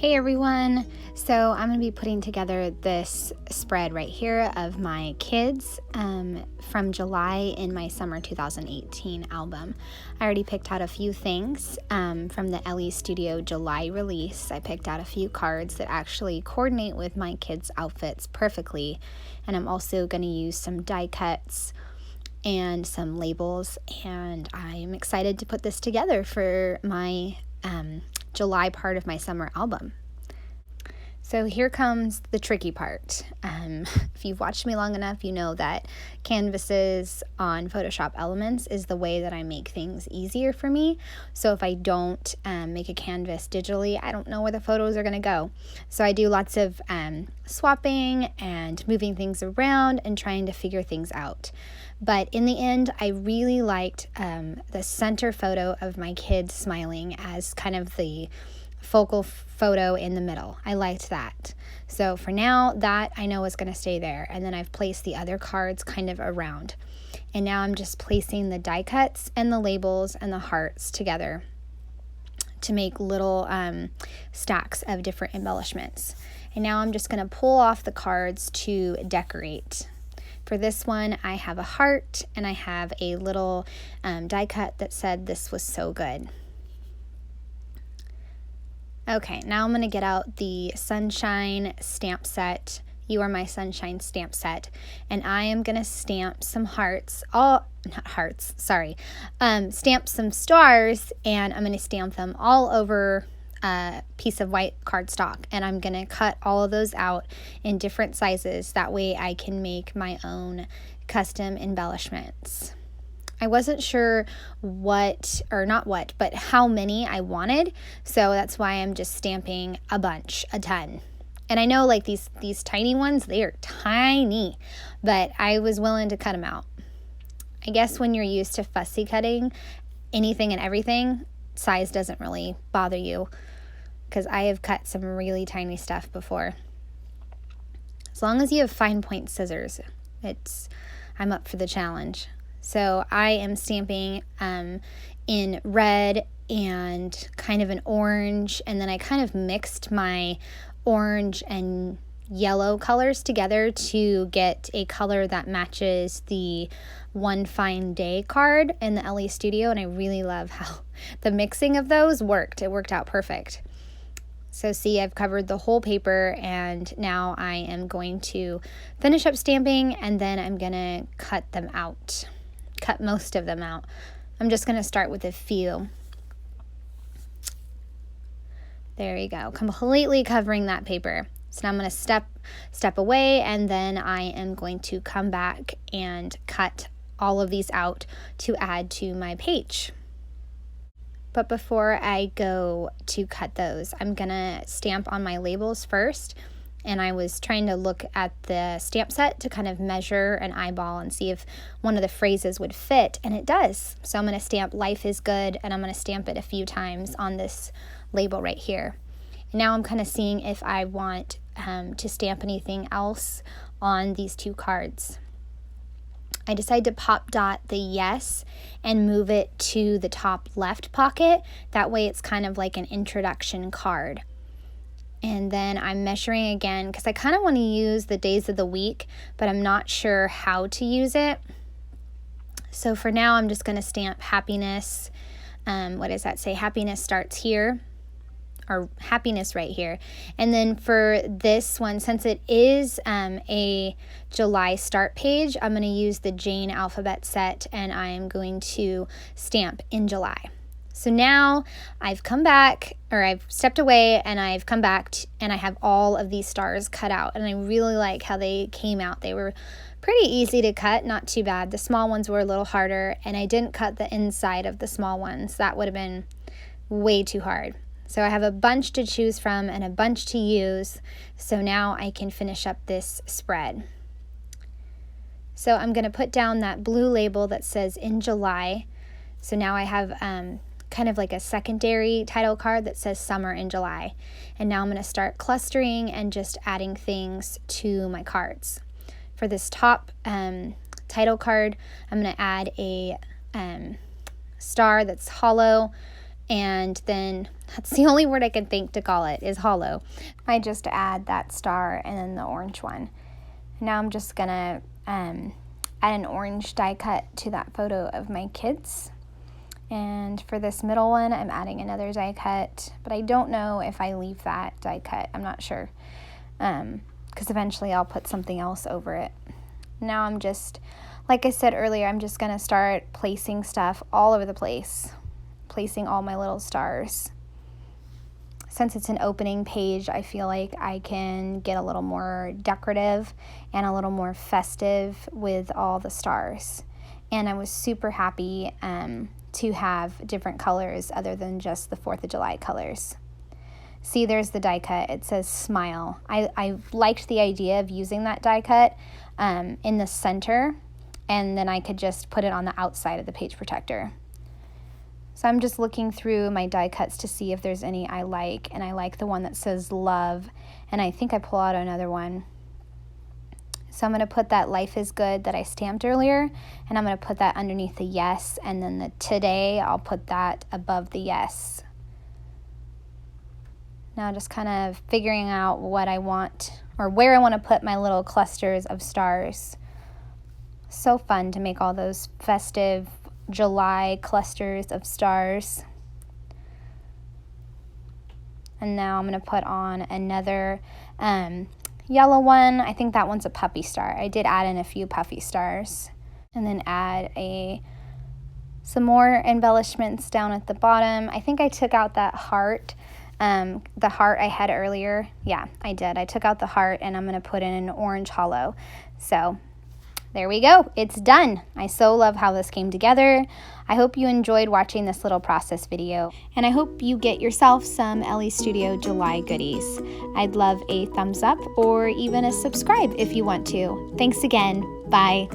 Hey everyone! So I'm going to be putting together this spread right here of my kids from July in my summer 2018 album. I already picked out a few things from the Elle Studio July release. I picked out a few cards that actually coordinate with my kids' outfits perfectly, and I'm also going to use some die cuts and some labels, and I'm excited to put this together for my July part of my summer album. So here comes the tricky part. If you've watched me long enough, you know that canvases on Photoshop Elements is the way that I make things easier for me. So if I don't make a canvas digitally, I don't know where the photos are going to go. So I do lots of swapping and moving things around and trying to figure things out. But in the end, I really liked the center photo of my kids smiling as kind of the focal photo in the middle. I liked that. So for now, that I know is going to stay there. And then I've placed the other cards kind of around. And now I'm just placing the die cuts and the labels and the hearts together to make little stacks of different embellishments. And now I'm just going to pull off the cards to decorate. For this one, I have a heart and I have a little die cut that said this was so good. Okay, now I'm going to get out the Sunshine stamp set. You Are My Sunshine stamp set. And I am going to stamp some hearts. Stamp some stars, and I'm going to stamp them all over a piece of white cardstock. And I'm going to cut all of those out in different sizes. That way I can make my own custom embellishments. I wasn't sure but how many I wanted, so that's why I'm just stamping a ton. And I know like these tiny ones, they are tiny, but I was willing to cut them out. I guess when you're used to fussy cutting anything and everything, size doesn't really bother you, because I have cut some really tiny stuff before. As long as you have fine point scissors, I'm up for the challenge. So I am stamping in red and kind of an orange, and then I kind of mixed my orange and yellow colors together to get a color that matches the One Fine Day card in the Elle Studio, and I really love how the mixing of those worked. It worked out perfect. So see, I've covered the whole paper, and now I am going to finish up stamping, and then I'm going to cut most of them out. I'm just going to start with a few. There you go, completely covering that paper. So now I'm going to step away, and then I am going to come back and cut all of these out to add to my page. But before I go to cut those, I'm going to stamp on my labels first. And I was trying to look at the stamp set to kind of measure an eyeball and see if one of the phrases would fit, and it does. So I'm going to stamp Life is Good, and I'm going to stamp it a few times on this label right here. And now I'm kind of seeing if I want to stamp anything else on these two cards. I decided to pop dot the yes and move it to the top left pocket. That way it's kind of like an introduction card. And then I'm measuring again because I kind of want to use the days of the week, but I'm not sure how to use it. So for now, I'm just going to stamp happiness. What does that say? Happiness starts here, or happiness right here. And then for this one, since it is a July start page, I'm going to use the Jane alphabet set, and I am going to stamp in July. So now I've come back, or I've stepped away, and I've come back and I have all of these stars cut out, and I really like how they came out. They were pretty easy to cut, not too bad. The small ones were a little harder, and I didn't cut the inside of the small ones. That would have been way too hard. So I have a bunch to choose from and a bunch to use, so now I can finish up this spread. So I'm going to put down that blue label that says in July. So now I have kind of like a secondary title card that says Summer in July. And now I'm going to start clustering and just adding things to my cards. For this top title card, I'm going to add a star that's hollow And then that's the only word I can think to call it, is hollow. I just add that star and then the orange one. Now I'm just gonna add an orange die cut to that photo of my kids. And for this middle one, I'm adding another die cut, but I don't know if I leave that die cut. I'm not sure, because eventually I'll put something else over it. Now I'm just, like I said earlier, I'm just gonna start placing stuff all over the place, placing all my little stars. Since it's an opening page, I feel like I can get a little more decorative and a little more festive with all the stars. And I was super happy to have different colors other than just the 4th of July colors. See, there's the die cut. It says smile. I liked the idea of using that die cut in the center, and then I could just put it on the outside of the page protector. So I'm just looking through my die cuts to see if there's any I like, and I like the one that says love, and I think I pull out another one. So I'm going to put that life is good that I stamped earlier, and I'm going to put that underneath the yes, and then the today, I'll put that above the yes. Now just kind of figuring out what I want, or where I want to put my little clusters of stars. So fun to make all those festive July clusters of stars. And now I'm going to put on another yellow one. I think that one's a puppy star. I did add in a few puffy stars. And then add some more embellishments down at the bottom. I think I took out that heart, the heart I had earlier. Yeah, I did. I took out the heart, and I'm going to put in an orange hollow. So there we go. It's done. I so love how this came together. I hope you enjoyed watching this little process video, and I hope you get yourself some Elle Studio July goodies. I'd love a thumbs up or even a subscribe if you want to. Thanks again. Bye.